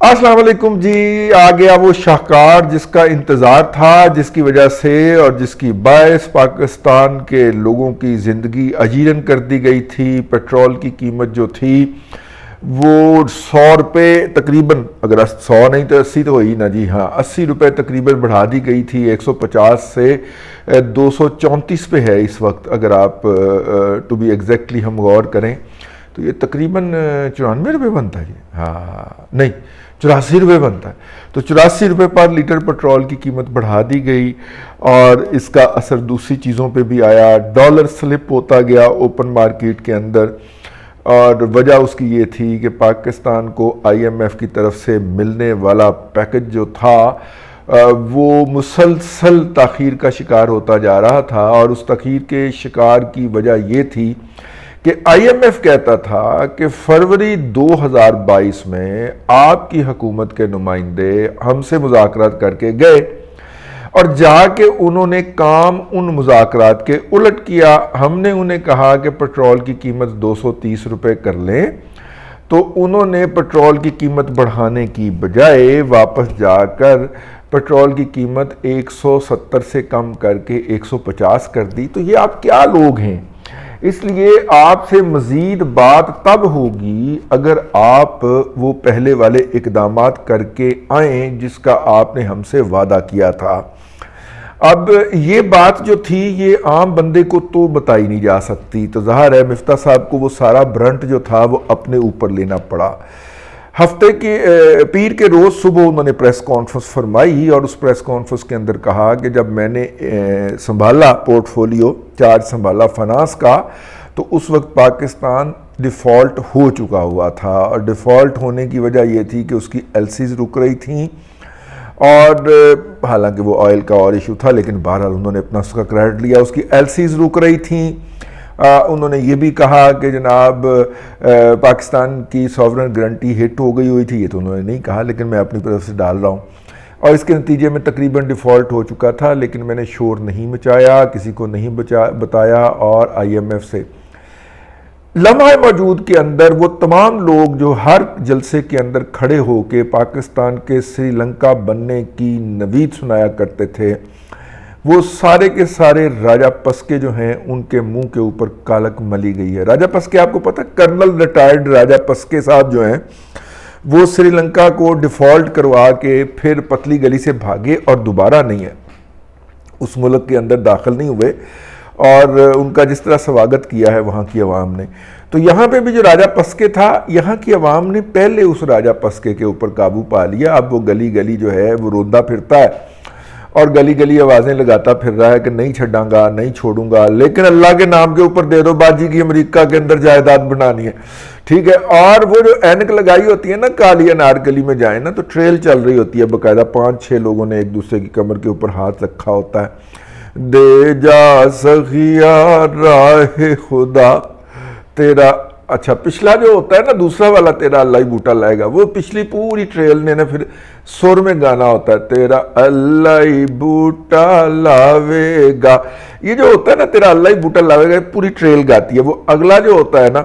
السلام علیکم جی. آ گیا وہ شاہکار جس کا انتظار تھا، جس کی وجہ سے اور جس کی باعث پاکستان کے لوگوں کی زندگی اجیرن کر دی گئی تھی. پیٹرول کی قیمت جو تھی وہ 100 روپے تقریباً، اگر 100 نہیں تو 80 تو ہوئی نا جی، ہاں 80 روپے تقریباً بڑھا دی گئی تھی. 150 سے 234 پہ ہے اس وقت. اگر آپ ٹو بی ایگزیکٹلی ہم غور کریں تو یہ تقریباً 94 روپے بنتا ہے جی، ہاں نہیں 84 روپے بنتا ہے. تو 84 روپے پر لیٹر پیٹرول کی قیمت بڑھا دی گئی، اور اس کا اثر دوسری چیزوں پہ بھی آیا. ڈالر سلپ ہوتا گیا اوپن مارکیٹ کے اندر، اور وجہ اس کی یہ تھی کہ پاکستان کو آئی ایم ایف کی طرف سے ملنے والا پیکج جو تھا وہ مسلسل تاخیر کا شکار ہوتا جا رہا تھا. اور اس تاخیر کے شکار کی وجہ یہ تھی کہ آئی ایم ایف کہتا تھا کہ فروری 2022 میں آپ کی حکومت کے نمائندے ہم سے مذاکرات کر کے گئے، اور جا کے انہوں نے کام ان مذاکرات کے الٹ کیا. ہم نے انہیں کہا کہ پیٹرول کی قیمت 230 روپے کر لیں، تو انہوں نے پیٹرول کی قیمت بڑھانے کی بجائے واپس جا کر پیٹرول کی قیمت 170 سے کم کر کے 150 کر دی. تو یہ آپ کیا لوگ ہیں؟ اس لیے آپ سے مزید بات تب ہوگی اگر آپ وہ پہلے والے اقدامات کر کے آئیں جس کا آپ نے ہم سے وعدہ کیا تھا. اب یہ بات جو تھی یہ عام بندے کو تو بتائی نہیں جا سکتی، تو ظاہر ہے مفتاح صاحب کو وہ سارا برنٹ جو تھا وہ اپنے اوپر لینا پڑا. ہفتے کے پیر کے روز صبح انہوں نے پریس کانفرنس فرمائی، اور اس پریس کانفرنس کے اندر کہا کہ جب میں نے سنبھالا پورٹ فولیو، چارج سنبھالا فنانس کا، تو اس وقت پاکستان ڈیفالٹ ہو چکا ہوا تھا. اور ڈیفالٹ ہونے کی وجہ یہ تھی کہ اس کی ایل سیز رک رہی تھیں، اور حالانکہ وہ آئل کا اور ایشو تھا لیکن بہرحال انہوں نے اپنا اس کا کریڈٹ لیا، اس کی ایل سیز رک رہی تھیں. انہوں نے یہ بھی کہا کہ جناب پاکستان کی سوورن گارنٹی ہٹ ہو گئی ہوئی تھی. یہ تو انہوں نے نہیں کہا، لیکن میں اپنی طرف سے ڈال رہا ہوں. اور اس کے نتیجے میں تقریباً ڈیفالٹ ہو چکا تھا، لیکن میں نے شور نہیں مچایا، کسی کو نہیں بتایا. اور آئی ایم ایف سے لمحہ موجود کے اندر وہ تمام لوگ جو ہر جلسے کے اندر کھڑے ہو کے پاکستان کے سری لنکا بننے کی نوید سنایا کرتے تھے، وہ سارے کے سارے راجہ پسکے جو ہیں ان کے منہ کے اوپر کالک ملی گئی ہے. راجہ پسکے آپ کو پتہ، کرنل ریٹائرڈ راجہ پسکے صاحب جو ہیں وہ سری لنکا کو ڈیفالٹ کروا کے پھر پتلی گلی سے بھاگے اور دوبارہ نہیں ہے اس ملک کے اندر داخل نہیں ہوئے، اور ان کا جس طرح سواگت کیا ہے وہاں کی عوام نے. تو یہاں پہ بھی جو راجہ پسکے تھا، یہاں کی عوام نے پہلے اس راجہ پسکے کے اوپر قابو پا لیا. اب وہ گلی گلی جو ہے وہ روندا پھرتا ہے اور گلی گلی آوازیں لگاتا پھر رہا ہے کہ نہیں چھڈاں گا، نہیں چھوڑوں گا، لیکن اللہ کے نام کے اوپر دے دو باجی کی امریکہ کے اندر جائیداد بنانی ہے، ٹھیک ہے. اور وہ جو اینک لگائی ہوتی ہے نا کالی انارکلی میں جائیں نا، تو ٹریل چل رہی ہوتی ہے باقاعدہ، 5-6 لوگوں نے ایک دوسرے کی کمر کے اوپر ہاتھ رکھا ہوتا ہے. دے جا سخیا راہ خدا تیرا، اچھا پچھلا جو ہوتا ہے نا دوسرا والا تیرا اللہ ہی بوٹا لائے گا، وہ پچھلی پوری ٹریل نے نا پھر سر میں گانا ہوتا ہے تیرا اللہ ہی بوٹا لاوے گا. یہ جو ہوتا ہے نا تیرا اللہ ہی بوٹا لاوے گا، پوری ٹریل گاتی ہے. وہ اگلا جو ہوتا ہے نا،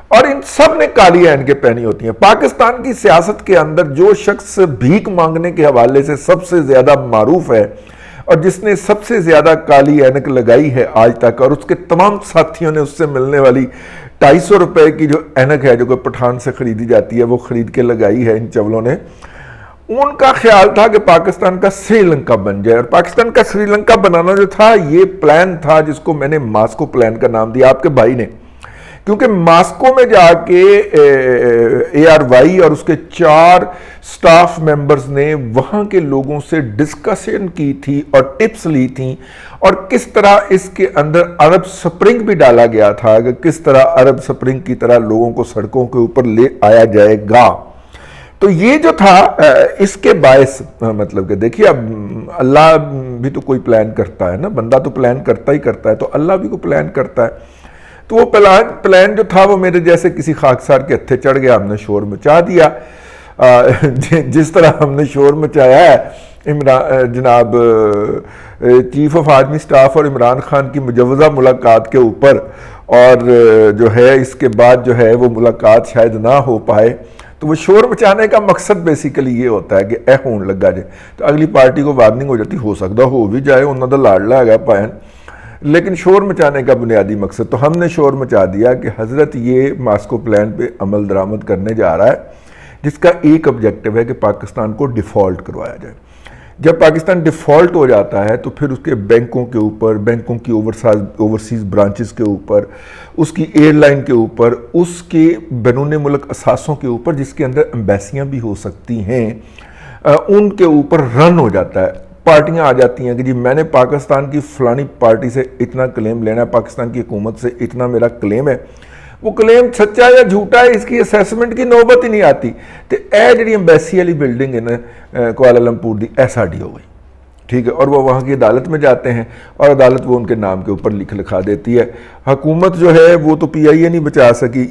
اور ان سب نے کالی اینکیں پہنی ہوتی ہیں. پاکستان کی سیاست کے اندر جو شخص بھیک مانگنے کے حوالے سے سب سے زیادہ معروف ہے اور جس نے سب سے زیادہ کالی اینک لگائی ہے آج تک، اور اس کے تمام ساتھیوں نے اس سے ملنے والی 250 روپے کی جو اینک ہے جو کہ پٹھان سے خریدی جاتی ہے وہ خرید کے لگائی ہے ان چولوں نے. ان کا خیال تھا کہ پاکستان کا سری لنکا بن جائے، اور پاکستان کا سری لنکا بنانا جو تھا یہ پلان تھا جس کو میں نے ماسکو پلان کا نام دیا آپ کے بھائی نے، کیونکہ ماسکو میں جا کے اے آر وائی اور اس کے 4 سٹاف ممبرز نے وہاں کے لوگوں سے ڈسکشن کی تھی اور ٹپس لی تھیں، اور کس طرح اس کے اندر عرب سپرنگ بھی ڈالا گیا تھا کہ کس طرح عرب سپرنگ کی طرح لوگوں کو سڑکوں کے اوپر لے آیا جائے گا. تو یہ جو تھا اس کے باعث مطلب کہ دیکھیے اب اللہ بھی تو کوئی پلان کرتا ہے نا، بندہ تو پلان کرتا ہی کرتا ہے، تو اللہ بھی کو پلان کرتا ہے. تو وہ پلان جو تھا وہ میرے جیسے کسی خاکسار کے ہتھے چڑھ گیا، ہم نے شور مچا دیا. جس طرح ہم نے شور مچایا ہے جناب چیف آف آرمی سٹاف اور عمران خان کی مجوزہ ملاقات کے اوپر، اور جو ہے اس کے بعد جو ہے وہ ملاقات شاید نہ ہو پائے، تو وہ شور مچانے کا مقصد بیسیکلی یہ ہوتا ہے کہ اے ہون لگا جائے، تو اگلی پارٹی کو وارننگ ہو جاتی، ہو سکتا ہو بھی جائے، انہوں نے لاڑلا ہے پائن، لیکن شور مچانے کا بنیادی مقصد، تو ہم نے شور مچا دیا کہ حضرت یہ ماسکو پلان پہ عمل درآمد کرنے جا رہا ہے، جس کا ایک آبجیکٹو ہے کہ پاکستان کو ڈیفالٹ کروایا جائے۔ جب پاکستان ڈیفالٹ ہو جاتا ہے تو پھر اس کے بینکوں کے اوپر، بینکوں کی اوورسیز برانچز کے اوپر، اس کی ایئر لائن کے اوپر، اس کے بیرون ملک اثاثوں کے اوپر جس کے اندر ایمبیسیاں بھی ہو سکتی ہیں، ان کے اوپر رن ہو جاتا ہے۔ پارٹیاں آ جاتی ہیں کہ جی میں نے پاکستان کی فلانی پارٹی سے اتنا کلیم لینا ہے، پاکستان کی حکومت سے اتنا میرا کلیم ہے، وہ کلیم سچا یا جھوٹا ہے اس کی اسیسمنٹ کی نوبت ہی نہیں آتی، تو اے جڑی ایمبیسی والی بلڈنگ ہے نا کوالالمپور دی ایسا ڈی ہو گئی، ٹھیک ہے، اور وہ وہاں کی عدالت میں جاتے ہیں اور عدالت وہ ان کے نام کے اوپر لکھا دیتی ہے۔ حکومت جو ہے وہ تو پی آئی اے نہیں بچا سکی،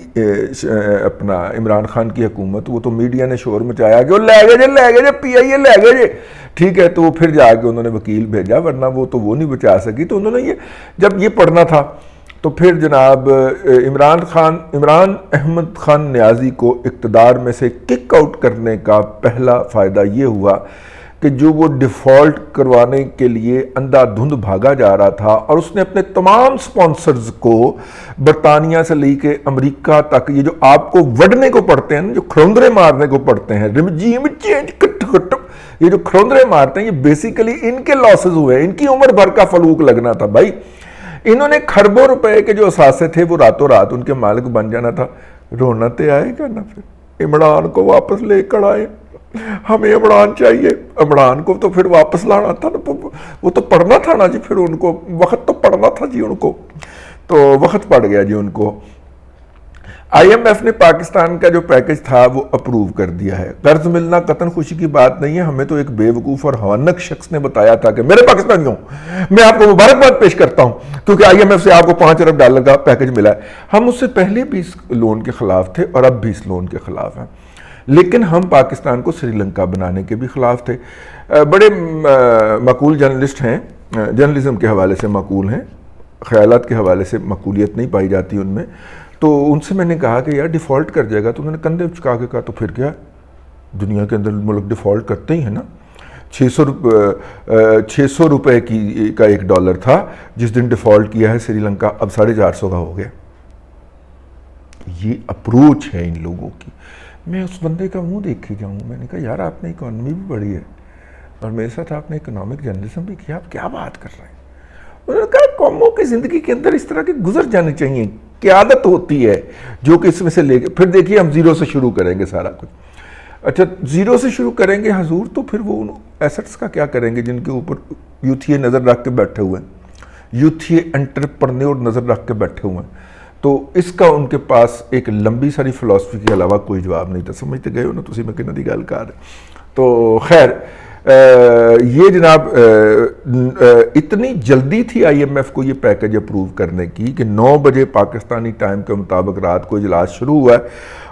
اپنا عمران خان کی حکومت، وہ تو میڈیا نے شور مچایا کہ وہ لے گئے پی آئی اے لے گئے، ٹھیک ہے، تو وہ پھر جا کے انہوں نے وکیل بھیجا، ورنہ وہ نہیں بچا سکی۔ تو انہوں نے جب یہ پڑھنا تھا تو پھر جناب عمران احمد خان نیازی کو اقتدار میں سے کک آؤٹ کرنے کا پہلا فائدہ یہ ہوا کہ جو وہ ڈیفالٹ کروانے کے لیے اندھا دھند بھاگا جا رہا تھا، اور اس نے اپنے تمام سپانسرز کو برطانیہ سے لے کے امریکہ تک، یہ جو آپ کو وڈنے کو پڑھتے ہیں، جو کھروندرے مارنے کو پڑھتے ہیں، رجیم چینج یہ جو کھروندرے مارتے ہیں، یہ بیسیکلی ان کے لاسز ہوئے ہیں، ان کی عمر بھر کا فلوک لگنا تھا بھائی۔ انہوں نے کھربوں روپے کے جو اثاثے تھے وہ راتوں رات ان کے مالک بن جانا تھا۔ رونا تے آئے گا نا، پھر عمران کو واپس لے کر آئے، ہمیں عمران چاہیے، عمران کو تو پھر واپس لانا تھا نا، وہ تو پڑھنا تھا نا جی، پھر ان کو وقت تو پڑھنا تھا جی، ان کو تو وقت پڑ گیا جی ان کو۔ آئی ایم ایف نے پاکستان کا جو پیکج تھا وہ اپروو کر دیا ہے۔ قرض ملنا قطن خوشی کی بات نہیں ہے، ہمیں تو ایک بے وقوف اور حونک شخص نے بتایا تھا کہ میرے پاکستانیوں، میں آپ کو مبارکباد پیش کرتا ہوں کیونکہ آئی ایم ایف سے آپ کو $5 ارب کا پیکج ملا ہے۔ ہم اس سے پہلے بھی اس لون کے خلاف تھے اور اب بھی اس لون کے خلاف ہیں، لیکن ہم پاکستان کو سری لنکا بنانے کے بھی خلاف تھے۔ بڑے معقول جرنلسٹ ہیں، جرنلزم کے حوالے سے معقول ہیں، خیالات کے حوالے سے معقولیت نہیں پائی جاتی ان میں، تو ان سے میں نے کہا کہ یار ڈیفالٹ کر جائے گا، تو انہوں نے کندھے چکا کے کہا تو پھر کیا، دنیا کے اندر ملک ڈیفالٹ کرتے ہی ہیں نا۔ 600 روپے کا $1 تھا جس دن ڈیفالٹ کیا ہے سری لنکا، اب 450 کا ہو گیا۔ یہ اپروچ ہے ان لوگوں کی۔ میں اس بندے کا منہ دیکھے جاؤں، میں نے کہا یار آپ نے اکانومی بھی پڑھی ہے اور میرے ساتھ آپ نے اکنامک جرنلزم بھی کیا، آپ کیا بات کر رہے ہیں؟ انہوں نے کہا قوموں کی زندگی کے اندر اس طرح کے گزر جانے چاہیے، قیادت ہوتی ہے جو کہ اس میں سے لے کے پھر دیکھیے ہم زیرو سے شروع کریں گے سارا کچھ۔ اچھا زیرو سے شروع کریں گے حضور، تو پھر وہ ایسٹس کا کیا کریں گے جن کے اوپر یوتھیے نظر رکھ کے بیٹھے ہوئے ہیں، یوتھیے انٹرپرنیور نظر رکھ کے بیٹھے ہوئے ہیں؟ تو اس کا ان کے پاس ایک لمبی ساری فلسفی کے علاوہ کوئی جواب نہیں تھا۔ سمجھتے گئے ہو نا تسی میں کنہ دی گل کر رہے۔ تو خیر یہ جناب اتنی جلدی تھی آئی ایم ایف کو یہ پیکج اپروو کرنے کی کہ 9 بجے پاکستانی ٹائم کے مطابق رات کو اجلاس شروع ہوا ہے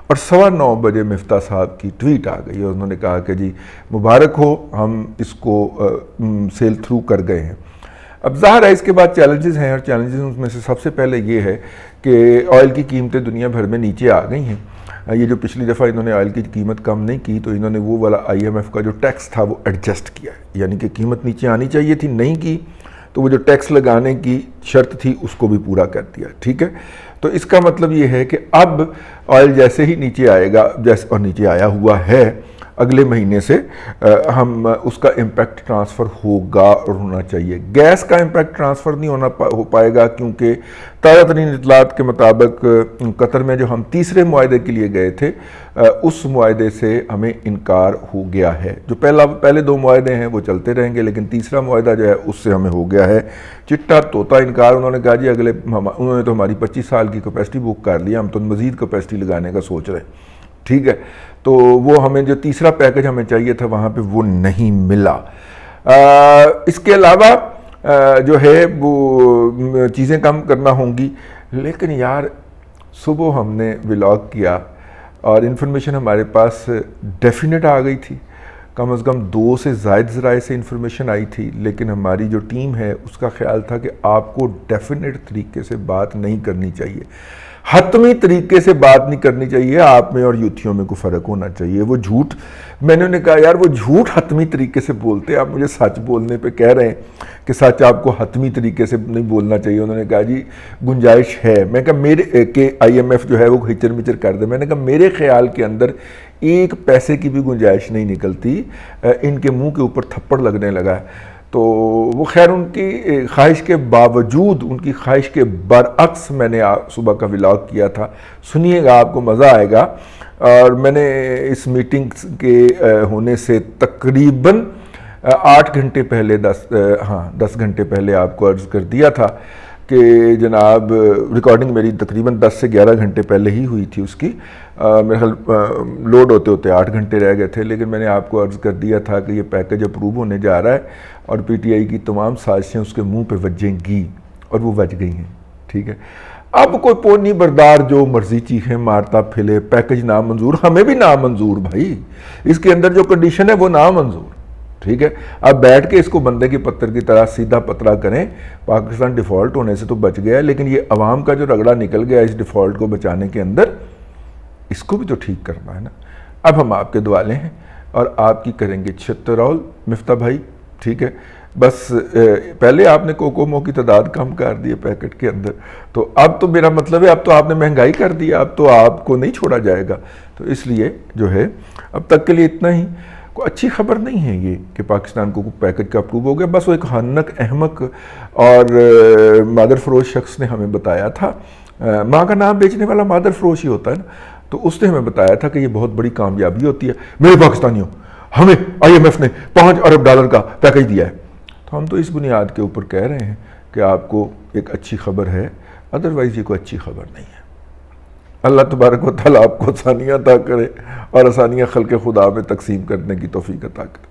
اور 9:15 بجے مفتاح صاحب کی ٹویٹ آ گئی اور انہوں نے کہا کہ جی مبارک ہو، ہم اس کو سیل تھرو کر گئے ہیں۔ اب ظاہر ہے اس کے بعد چیلنجز ہیں، اور چیلنجز میں سے سب سے پہلے یہ ہے کہ آئل کی قیمتیں دنیا بھر میں نیچے آ گئی ہیں۔ یہ جو پچھلی دفعہ انہوں نے آئل کی قیمت کم نہیں کی تو انہوں نے وہ والا آئی ایم ایف کا جو ٹیکس تھا وہ ایڈجسٹ کیا ہے، یعنی کہ قیمت نیچے آنی چاہیے تھی، نہیں کی، تو وہ جو ٹیکس لگانے کی شرط تھی اس کو بھی پورا کر دیا، ٹھیک ہے۔ تو اس کا مطلب یہ ہے کہ اب آئل جیسے ہی نیچے آئے گا، جیسے اور نیچے آیا ہوا ہے، اگلے مہینے سے ہم اس کا امپیکٹ ٹرانسفر ہوگا اور ہونا چاہیے۔ گیس کا امپیکٹ ٹرانسفر نہیں ہو پائے گا کیونکہ تازہ ترین اطلاعات کے مطابق قطر میں جو ہم تیسرے معاہدے کے لیے گئے تھے اس معاہدے سے ہمیں انکار ہو گیا ہے۔ جو پہلے 2 معاہدے ہیں وہ چلتے رہیں گے، لیکن تیسرا معاہدہ جو ہے اس سے ہمیں ہو گیا ہے چٹا طوطا انکار۔ انہوں نے کہا جی انہوں نے تو ہماری 25 سال کی کیپیسٹی بک کر لیا، ہم تو مزید کیپیسٹی لگانے کا سوچ رہے ہیں، ٹھیک ہے۔ تو وہ ہمیں جو تیسرا پیکج ہمیں چاہیے تھا وہاں پہ وہ نہیں ملا۔ اس کے علاوہ جو ہے وہ چیزیں کم کرنا ہوں گی، لیکن یار صبح ہم نے ولاگ کیا اور انفارمیشن ہمارے پاس ڈیفینٹ آ گئی تھی، کم از کم 2 سے زائد ذرائع سے انفارمیشن آئی تھی، لیکن ہماری جو ٹیم ہے اس کا خیال تھا کہ آپ کو ڈیفینٹ طریقے سے بات نہیں کرنی چاہیے۔ حتمی طریقے سے بات نہیں کرنی چاہیے، آپ میں اور یوتھیوں میں کوئی فرق ہونا چاہیے۔ وہ جھوٹ، میں نے انہیں کہا یار وہ جھوٹ حتمی طریقے سے بولتے ہیں، آپ مجھے سچ بولنے پہ کہہ رہے ہیں کہ سچ آپ کو حتمی طریقے سے نہیں بولنا چاہیے۔ انہوں نے کہا جی گنجائش ہے۔ میں کہا میرے کہ آئی ایم ایف جو ہے وہ ہچر مچر کر دے، میں نے کہا میرے خیال کے اندر ایک پیسے کی بھی گنجائش نہیں نکلتی، ان کے منہ کے اوپر تھپڑ لگنے لگا ہے۔ تو وہ خیر ان کی خواہش کے باوجود، ان کی خواہش کے برعکس میں نے صبح کا ولاگ کیا تھا، سنیے گا آپ کو مزہ آئے گا۔ اور میں نے اس میٹنگ کے ہونے سے تقریباً 8 گھنٹے پہلے 10 گھنٹے پہلے آپ کو عرض کر دیا تھا کہ جناب ریکارڈنگ میری تقریباً 10 سے 11 گھنٹے پہلے ہی ہوئی تھی اس کی، میرے خیال لوڈ ہوتے ہوتے 8 گھنٹے رہ گئے تھے، لیکن میں نے آپ کو عرض کر دیا تھا کہ یہ پیکج اپروو ہونے جا رہا ہے اور پی ٹی آئی کی تمام سازشیں اس کے منہ پہ وجیں گی، اور وہ وج گئی ہیں، ٹھیک ہے۔ اب کوئی پونی بردار جو مرضی چیخیں مارتا پھلے، پیکج نامنظور، ہمیں بھی نامنظور بھائی، اس کے اندر جو کنڈیشن ہے وہ نامنظور، ٹھیک ہے۔ اب بیٹھ کے اس کو بندے کی پتر کی طرح سیدھا پترا کریں، پاکستان ڈیفالٹ ہونے سے تو بچ گیا، لیکن یہ عوام کا جو رگڑا نکل گیا اس ڈیفالٹ کو بچانے کے اندر، اس کو بھی تو ٹھیک کرنا ہے نا۔ اب ہم آپ کے دوالے ہیں اور آپ کی کریں گے چھترول مفتہ بھائی، ٹھیک ہے۔ بس پہلے آپ نے کوکومو کی تعداد کم کر دی ہے پیکٹ کے اندر، تو اب تو میرا مطلب ہے اب تو آپ نے مہنگائی کر دی، اب تو آپ کو نہیں چھوڑا جائے گا۔ تو اس لیے جو ہے اب تک کے لیے اتنا ہی۔ کوئی اچھی خبر نہیں ہے یہ کہ پاکستان کو پیکج کا اپروو ہو گیا، بس وہ ایک حنک احمق اور مادر فروش شخص نے ہمیں بتایا تھا، ماں کا نام بیچنے والا مادر فروش ہی ہوتا ہے نا، تو اس نے ہمیں بتایا تھا کہ یہ بہت بڑی کامیابی ہوتی ہے، میرے پاکستانیوں ہمیں آئی ایم ایف نے $5 ارب کا پیکج دیا ہے۔ تو ہم تو اس بنیاد کے اوپر کہہ رہے ہیں کہ آپ کو ایک اچھی خبر ہے، ادروائز یہ کوئی اچھی خبر نہیں ہے۔ اللہ تبارک و تعالیٰ آپ کو آسانیاں عطا کرے اور آسانیاں خلق خدا میں تقسیم کرنے کی توفیق عطا کرے۔